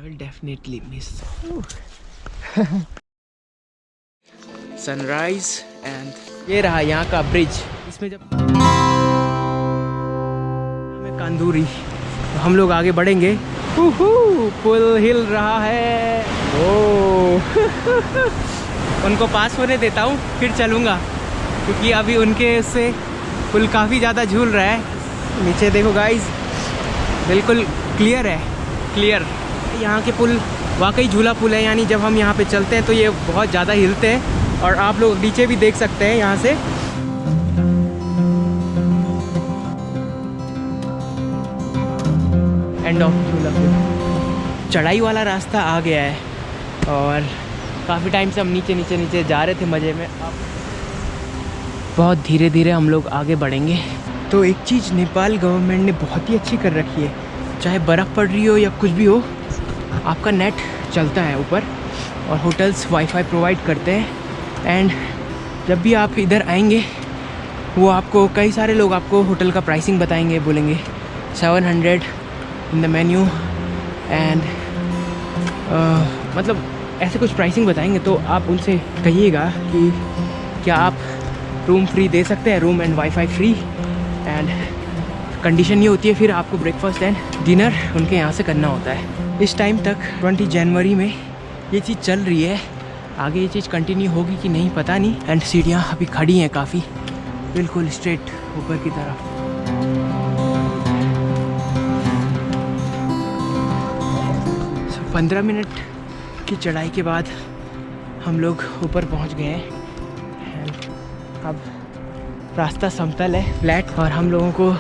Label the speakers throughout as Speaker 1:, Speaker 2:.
Speaker 1: will definitely miss. Sunrise and ये रहा यहाँ का ब्रिज। इसमें जब हमें कांदूरी तो हम लोग आगे बढ़ेंगे। पुल हिल रहा है। ओह उनको पास होने देता हूँ फिर चलूँगा, क्योंकि अभी उनके उससे पुल काफ़ी ज़्यादा झूल रहा है। नीचे देखो गाइस, बिल्कुल क्लियर है, क्लियर। यहाँ के पुल वाकई झूला पुल है, यानी जब हम यहाँ पे चलते हैं तो ये बहुत ज़्यादा हिलते हैं। और आप लोग नीचे भी देख सकते हैं यहाँ से। एंड ऑफ झूला पुल। चढ़ाई वाला रास्ता आ गया है और काफ़ी टाइम से हम नीचे जा रहे थे मज़े में। अब बहुत धीरे धीरे हम लोग आगे बढ़ेंगे। तो एक चीज़ नेपाल गवर्नमेंट ने बहुत ही अच्छी कर रखी है, चाहे बर्फ़ पड़ रही हो या कुछ भी हो, आपका नेट चलता है ऊपर और होटल्स वाईफाई प्रोवाइड करते हैं। एंड जब भी आप इधर आएंगे वो आपको कई सारे लोग आपको होटल का प्राइसिंग बताएंगे, बोलेंगे 700 इन द मेन्यू एंड मतलब ऐसे कुछ प्राइसिंग बताएंगे। तो आप उनसे कहिएगा कि क्या आप रूम फ्री दे सकते हैं, room and wifi free. And condition ये होती है फिर आपको ब्रेकफास्ट एंड डिनर उनके यहाँ से करना होता है। इस टाइम तक 20 जनवरी में ये चीज़ चल रही है, आगे ये चीज़ कंटिन्यू होगी कि नहीं पता नहीं। एंड सीढ़ियाँ अभी खड़ी हैं काफ़ी, बिल्कुल स्ट्रेट ऊपर की तरफ। 15 मिनट की चढ़ाई के बाद हम लोग ऊपर पहुंच गए हैं। एंड अब रास्ता समतल है, फ्लैट, और हम लोगों को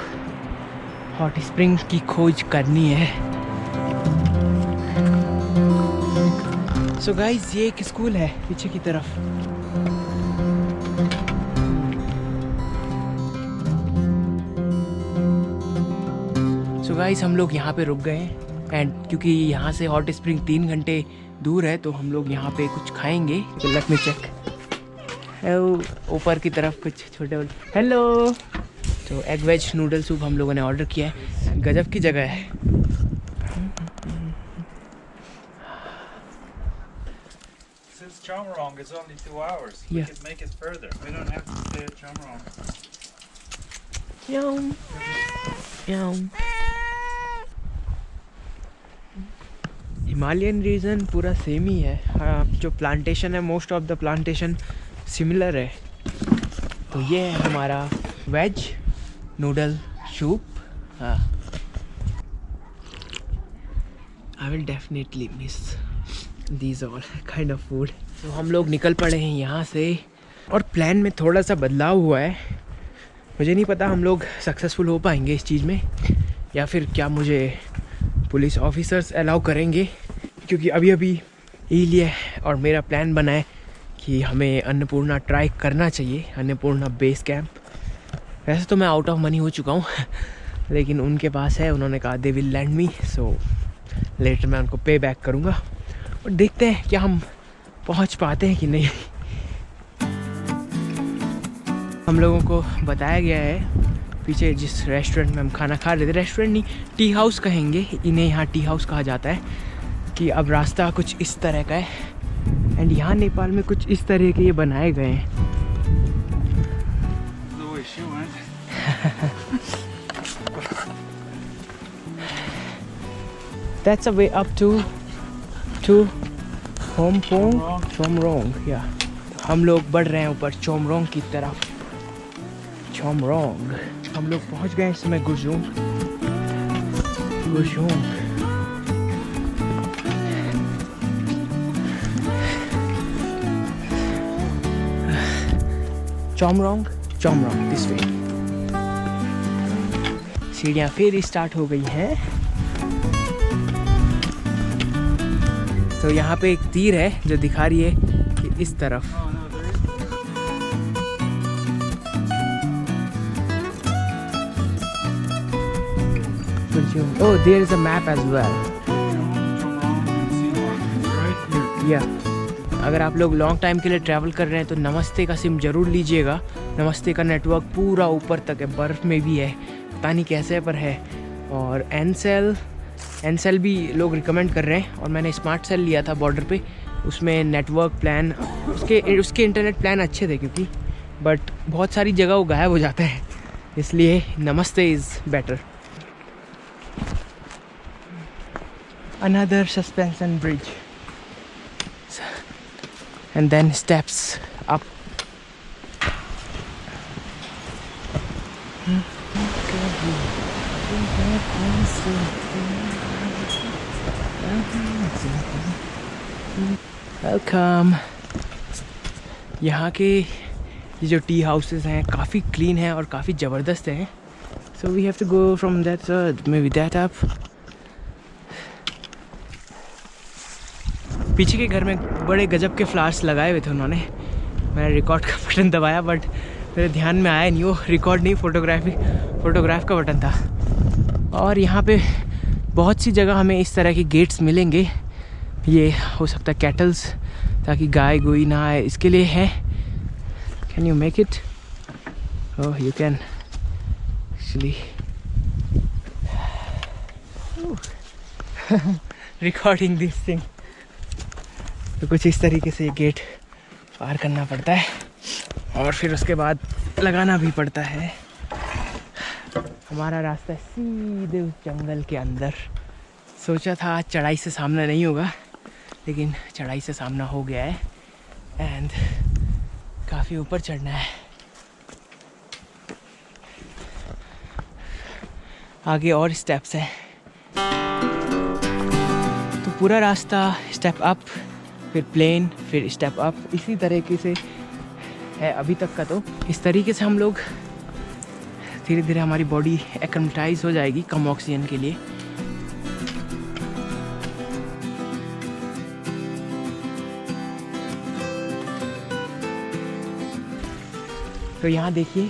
Speaker 1: हॉट स्प्रिंग की खोज करनी है। सो गाइस, ये एक स्कूल है पीछे की तरफ। सो गाइस, हम लोग यहाँ पे रुक गए हैं। एंड क्योंकि यहाँ से हॉट स्प्रिंग 3 घंटे दूर है तो हम लोग यहाँ पे कुछ खाएंगे। Let me check. ऊपर की तरफ कुछ छोटे हेलो। तो एग वेज नूडल सूप हम लोगों ने ऑर्डर किया है। गजब की जगह है।
Speaker 2: Since Chamorong is only 2 hours,
Speaker 1: Yeah.
Speaker 2: we can make it further. We don't have to stay at Chamorong.
Speaker 1: Yum. Yum. Himalayan region पूरा सेम ही है। हाँ, जो प्लांटेशन है, most of the plantation similar है। तो ये है हमारा वेज नूडल सूप। हाँ, I will definitely miss these all kind of food. तो हम लोग निकल पड़े हैं यहाँ से और प्लान में थोड़ा सा बदलाव हुआ है। मुझे नहीं पता हम लोग सक्सेसफुल हो पाएंगे इस चीज़ में, या फिर क्या मुझे पुलिस ऑफिसर्स अलाउ करेंगे, क्योंकि अभी अभी इसलिए और मेरा प्लान बना है कि हमें अन्नपूर्णा ट्राई करना चाहिए, अन्नपूर्णा बेस कैंप। वैसे तो मैं आउट ऑफ मनी हो चुका हूँ लेकिन उनके पास है, उन्होंने कहा they will land me, so later मैं उनको पे बैक करूँगा और देखते हैं क्या हम पहुँच पाते हैं कि नहीं। हम लोगों को बताया गया है पीछे जिस रेस्टोरेंट में हम खाना खा रहे थे, रेस्टोरेंट नहीं, टी हाउस कहेंगे इन्हें, यहाँ टी हाउस कहा जाता है, कि अब रास्ता कुछ इस तरह का है। एंड यहाँ नेपाल में कुछ इस तरह के ये बनाए गए हैं। That's a way up to Chomorong, या हम लोग बढ़ रहे हैं ऊपर चोमरोंग की तरफ। चोमरोंग हम लोग पहुंच गए इस समय गुजोंग। चोमरोंग दिस वे। सीढ़ियाँ फिर स्टार्ट हो गई हैं। तो यहाँ पे एक तीर है जो दिखा रही है कि इस तरफ। Oh, there is a map as well. Yeah. अगर आप लोग लॉन्ग टाइम के लिए ट्रैवल कर रहे हैं तो नमस्ते का सिम ज़रूर लीजिएगा। नमस्ते का नेटवर्क पूरा ऊपर तक है, बर्फ़ में भी है, पता नहीं कैसे पर है। और एनसेल एनसेल भी लोग रिकमेंड कर रहे हैं और मैंने स्मार्ट सेल लिया था बॉर्डर पे। उसमें नेटवर्क प्लान उसके इंटरनेट प्लान अच्छे थे क्योंकि, बट बहुत सारी जगह वो गायब हो जाता है, इसलिए namaste is better. Another suspension bridge and then steps up. Welcome. यहाँ के ये जो टी हाउसेस हैं काफ़ी क्लीन है और काफ़ी ज़बरदस्त हैं। So we have to go from that maybe that up. पीछे के घर में बड़े गजब के फ्लावर्स लगाए हुए थे उन्होंने। मैंने रिकॉर्ड का बटन दबाया बट मेरे ध्यान में आया नहीं, वो रिकॉर्ड नहीं फोटोग्राफ का बटन था। और यहाँ पे बहुत सी जगह हमें इस तरह के गेट्स मिलेंगे। ये हो सकता है कैटल्स, ताकि गाय गोई ना आए, इसके लिए है। Can you make it? Oh you can actually. Recording this thing. तो कुछ इस तरीके से ये गेट पार करना पड़ता है और फिर उसके बाद लगाना भी पड़ता है। हमारा रास्ता सीधे उस जंगल के अंदर। सोचा था चढ़ाई से सामना नहीं होगा, लेकिन चढ़ाई से सामना हो गया है एंड काफ़ी ऊपर चढ़ना है। आगे और स्टेप्स हैं, तो पूरा रास्ता स्टेप अप, फिर प्लेन, फिर स्टेप अप, इसी तरीके से है अभी तक का। तो इस तरीके से हम लोग धीरे धीरे हमारी बॉडी एक्लेमेटाइज हो जाएगी कम ऑक्सीजन के लिए। तो यहाँ देखिए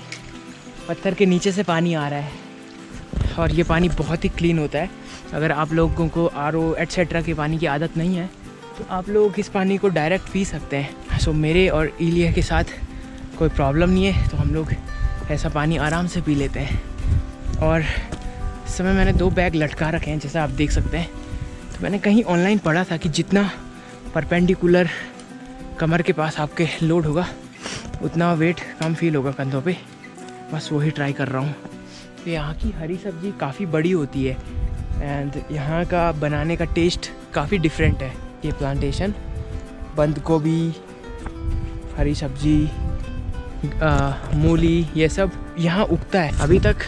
Speaker 1: पत्थर के नीचे से पानी आ रहा है और ये पानी बहुत ही क्लीन होता है। अगर आप लोगों को RO एट्सेट्रा के पानी की आदत नहीं है तो आप लोग इस पानी को डायरेक्ट पी सकते हैं। सो मेरे और इलिया के साथ कोई प्रॉब्लम नहीं है, तो हम लोग ऐसा पानी आराम से पी लेते हैं। और इस समय मैंने 2 बैग लटका रखे हैं जैसा आप देख सकते हैं। तो मैंने कहीं ऑनलाइन पढ़ा था कि जितना परपेंडिकुलर कमर के पास आपके लोड होगा उतना वेट कम फील होगा कंधों पे। बस वही ट्राई कर रहा हूँ। तो यहाँ की हरी सब्ज़ी काफ़ी बड़ी होती है एंड यहाँ का बनाने का टेस्ट काफ़ी डिफरेंट है। ये प्लांटेशन बंद गोभी, हरी सब्जी, मूली, ये सब यहाँ उगता है। अभी तक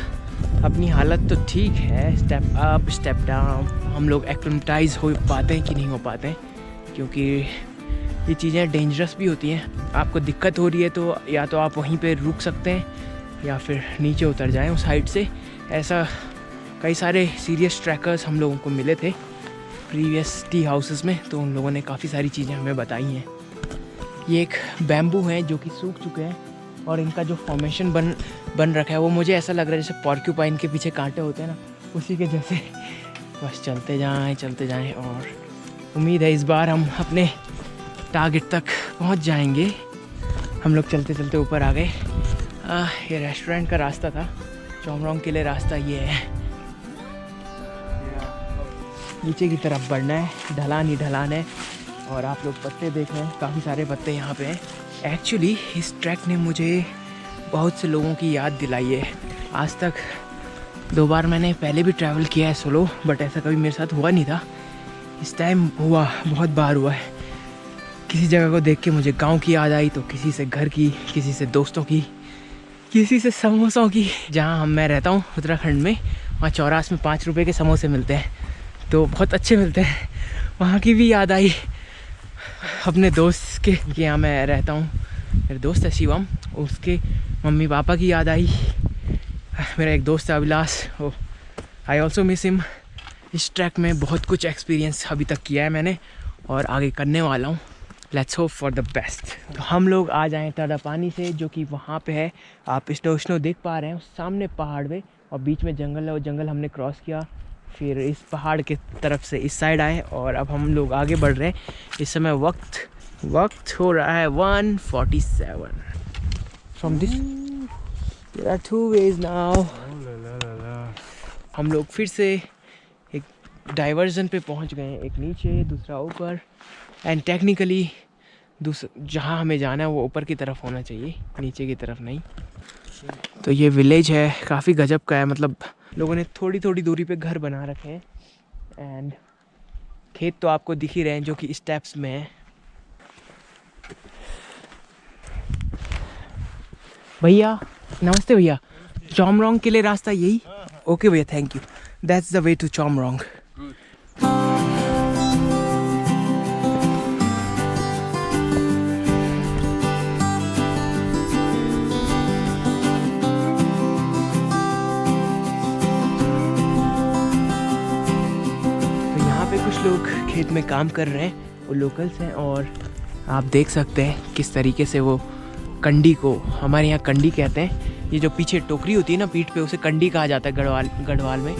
Speaker 1: अपनी हालत तो ठीक है, स्टेप अप स्टेप डाउन हम लोग एक्लेमेटाइज हो पाते हैं कि नहीं हो पाते हैं, क्योंकि ये चीज़ें डेंजरस भी होती हैं। आपको दिक्कत हो रही है तो या तो आप वहीं पे रुक सकते हैं या फिर नीचे उतर जाएं उस हाइट से। ऐसा कई सारे सीरियस ट्रैकर्स हम लोगों को मिले थे प्रीवियस टी हाउसेस में, तो उन लोगों ने काफ़ी सारी चीज़ें हमें बताई हैं। ये एक बैम्बू है जो कि सूख चुके हैं और इनका जो फॉर्मेशन बन रखा है वो मुझे ऐसा लग रहा है जैसे पॉर्क्यूपाइन के पीछे कांटे होते हैं ना, उसी के जैसे। बस चलते जाएं और उम्मीद है इस बार हम अपने टारगेट तक पहुंच जाएंगे। हम लोग चलते चलते ऊपर आ गए। ये रेस्टोरेंट का रास्ता था, चोमरोंग के लिए रास्ता ये है। नीचे की तरफ बढ़ना है, ढलान ही ढलान है। और आप लोग पत्ते देख रहे हैं, काफ़ी सारे पत्ते यहाँ पे हैं। एक्चुअली इस ट्रैक ने मुझे बहुत से लोगों की याद दिलाई है। आज तक 2 बार मैंने पहले भी ट्रैवल किया है सोलो, बट ऐसा कभी मेरे साथ हुआ नहीं था। इस टाइम हुआ, बहुत बार हुआ है। किसी जगह को देख के मुझे गांव की याद आई, तो किसी से घर की, किसी से दोस्तों की, किसी से समोसों की। जहाँ मैं रहता हूँ उत्तराखंड में, वहाँ चौरास में 5 रुपये के समोसे मिलते हैं, तो बहुत अच्छे मिलते हैं। वहाँ की भी याद आई अपने दोस्त के यहाँ मैं रहता हूँ। मेरे दोस्त है शिवम, उसके मम्मी पापा की याद आई। मेरा एक दोस्त है अभिलाष, ओ आई ऑल्सो मिस हिम। इस ट्रैक में बहुत कुछ एक्सपीरियंस अभी तक किया है मैंने और आगे करने वाला हूँ। Let's hope for the best. तो हम लोग आ जाएँ टाडापानी से, जो कि वहाँ पे है। आप स्नो देख पा रहे हैं उस सामने पहाड़ पे, और बीच में जंगल है। वो जंगल हमने क्रॉस किया, फिर इस पहाड़ के तरफ से इस साइड आए और अब हम लोग आगे बढ़ रहे हैं। इस समय वक्त हो रहा है 1:47 from this. There are 2 ways now. हम लोग फिर से एक डाइवर्जन पे पहुंच गए हैं, एक नीचे दूसरा ऊपर। एंड टेक्निकली जहाँ हमें जाना है वो ऊपर की तरफ होना चाहिए, नीचे की तरफ नहीं। तो ये विलेज है, काफ़ी गजब का है, मतलब लोगों ने थोड़ी थोड़ी दूरी पे घर बना रखे हैं। एंड खेत तो आपको दिख ही रहे हैं जो कि स्टेप्स में है। भैया नमस्ते भैया, चॉमरोंग के लिए रास्ता यही? ओके भैया, thank you. That's the way to Chhomrong. तो यहाँ पे कुछ लोग खेत में काम कर रहे हैं, वो लोकल्स हैं। और आप देख सकते हैं किस तरीके से वो कंडी को, हमारे यहाँ कंडी कहते हैं, ये जो पीछे टोकरी होती है ना पीठ पे, उसे कंडी कहा जाता है गढ़वाल में।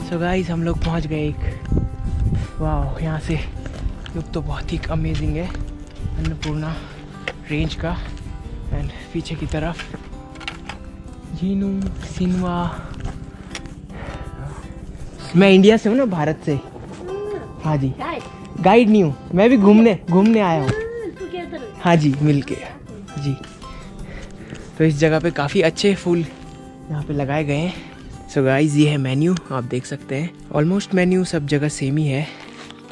Speaker 1: सो गाइस हम लोग पहुँच गए एक, वाह यहाँ से लुक तो बहुत ही अमेजिंग है अन्नपूर्णा रेंज का। एंड पीछे की तरफ जीनू सिनवा। मैं इंडिया से हूँ ना, भारत से। हाँ जी, गाइड नहीं हूँ, मैं भी घूमने आया हूँ। हाँ जी, मिलके जी। तो इस जगह पे काफ़ी अच्छे फूल यहाँ पे लगाए गए हैं। सो गाइस ये है मेन्यू, आप देख सकते हैं। ऑलमोस्ट मेन्यू सब जगह सेम ही है,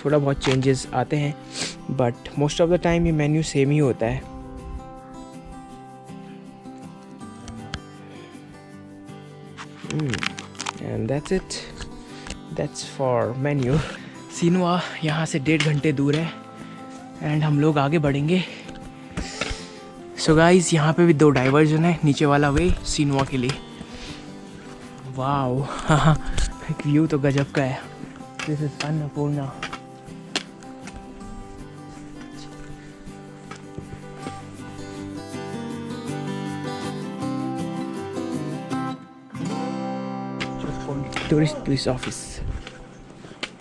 Speaker 1: थोड़ा बहुत चेंजेस आते हैं, but most of the time ये मेन्यू सेम ही होता है। And that's it, that's for menu. Sinuwa यहाँ से 1.5 घंटे दूर है एंड हम लोग आगे बढ़ेंगे। सो गाइस यहाँ पे भी 2 डाइवर्जन है, नीचे वाला वे सिनवा के लिए। वाओ हाँ, व्यू तो गजब का है। This is Annapurna. Tourist police office,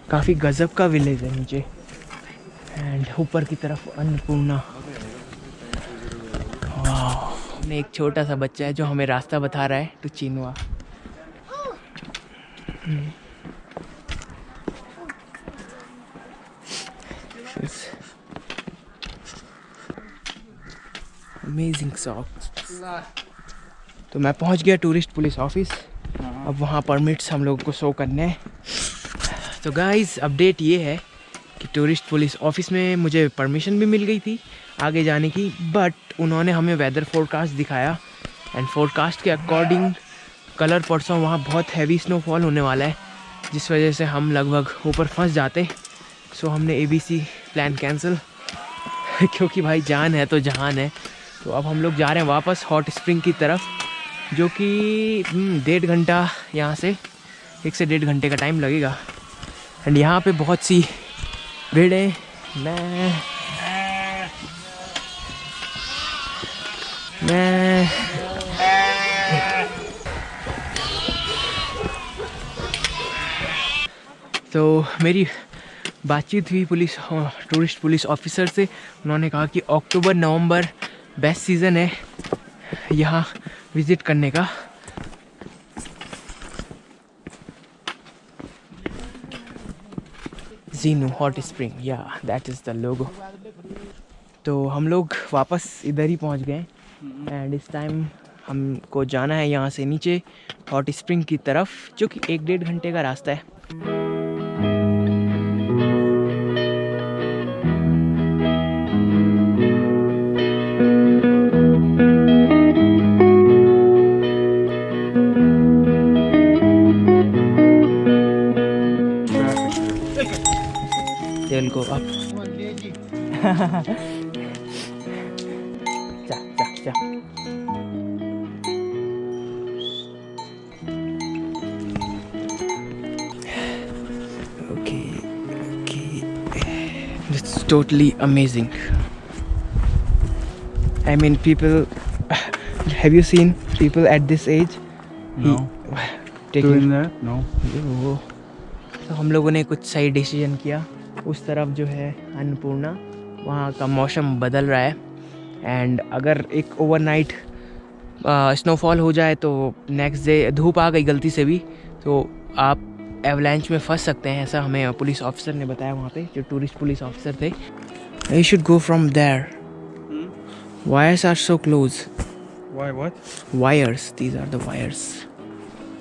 Speaker 1: काफ़ी गजब का विलेज है नीचे। एंड ऊपर की तरफ अन्नपूर्णा। वाह, एक छोटा सा बच्चा है जो हमें रास्ता बता रहा है टू चिनवा। Amazing socks. तो मैं पहुंच गया टूरिस्ट पुलिस ऑफिस। अब वहाँ परमिट्स हम लोगों को शो करने हैं। तो गाइस अपडेट ये है कि टूरिस्ट पुलिस ऑफिस में मुझे परमिशन भी मिल गई थी आगे जाने की, बट उन्होंने हमें वेदर फोरकास्ट दिखाया एंड फोरकास्ट के अकॉर्डिंग कलर परसों वहाँ बहुत हैवी स्नोफॉल होने वाला है, जिस वजह से हम लगभग ऊपर फंस जाते। सो हमने ABC प्लान कैंसिल क्योंकि भाई जान है तो जहान है। तो अब हम लोग जा रहे हैं वापस हॉट स्प्रिंग की तरफ, जो कि 1.5 घंटा यहाँ से, 1 से 1.5 घंटे का टाइम लगेगा। एंड यहाँ पे बहुत सी भेड़ें, मैं तो मेरी बातचीत हुई टूरिस्ट पुलिस ऑफिसर से। उन्होंने कहा कि अक्टूबर नवंबर बेस्ट सीज़न है यहाँ विज़िट करने का। जीनू हॉट स्प्रिंग, या दैट इज़ द लोगो। तो हम लोग वापस इधर ही पहुँच गए एंड इस टाइम हमको जाना है यहाँ से नीचे हॉट स्प्रिंग की तरफ, जो कि 1-1.5 घंटे का रास्ता है। They'll go up. जा। Okay. It's totally amazing. I mean, people. Have you seen people at this age?
Speaker 2: No.
Speaker 1: Taking
Speaker 2: that? No.
Speaker 1: तो हम लोगों ने कुछ सही डिसीजन किया। उस तरफ जो है अन्नपूर्णा, वहाँ का मौसम बदल रहा है एंड अगर एक ओवरनाइट स्नोफॉल हो जाए तो नेक्स्ट डे धूप आ गई गलती से भी तो आप एवलांच में फंस सकते हैं, ऐसा हमें पुलिस ऑफिसर ने बताया वहाँ पे, जो टूरिस्ट पुलिस ऑफिसर थे। You should go from there, wires are so close.
Speaker 2: Why? What?
Speaker 1: Wires, these are the wires.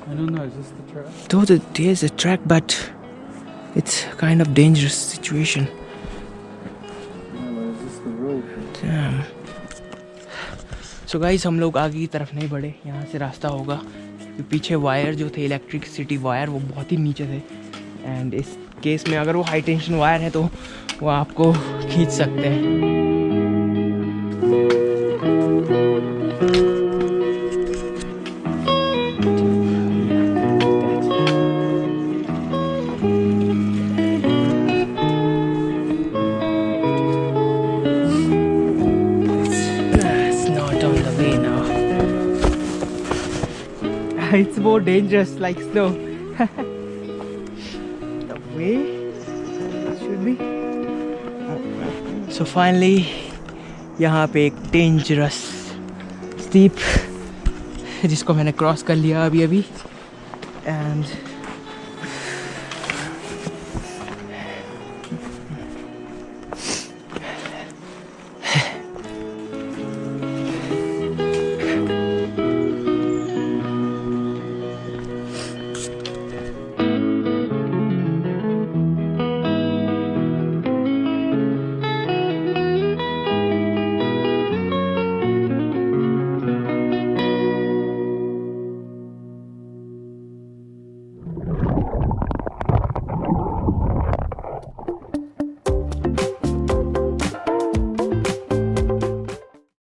Speaker 2: I don't know. Is this the track?
Speaker 1: Though there's a track, but it's kind of dangerous situation.
Speaker 2: No, is this the road?
Speaker 1: Damn. So guys, हम लोग आगे की तरफ नहीं बढ़े, यहाँ से रास्ता होगा। पीछे वायर जो थे, इलेक्ट्रिसिटी वायर, वो बहुत ही नीचे थे। एंड इस केस में अगर वो हाई टेंशन वायर है तो वो आपको खींच सकते हैं। It's more dangerous like snow. The way it should be. So finally, यहाँ पे एक dangerous steep जिसको मैंने क्रॉस कर लिया अभी, and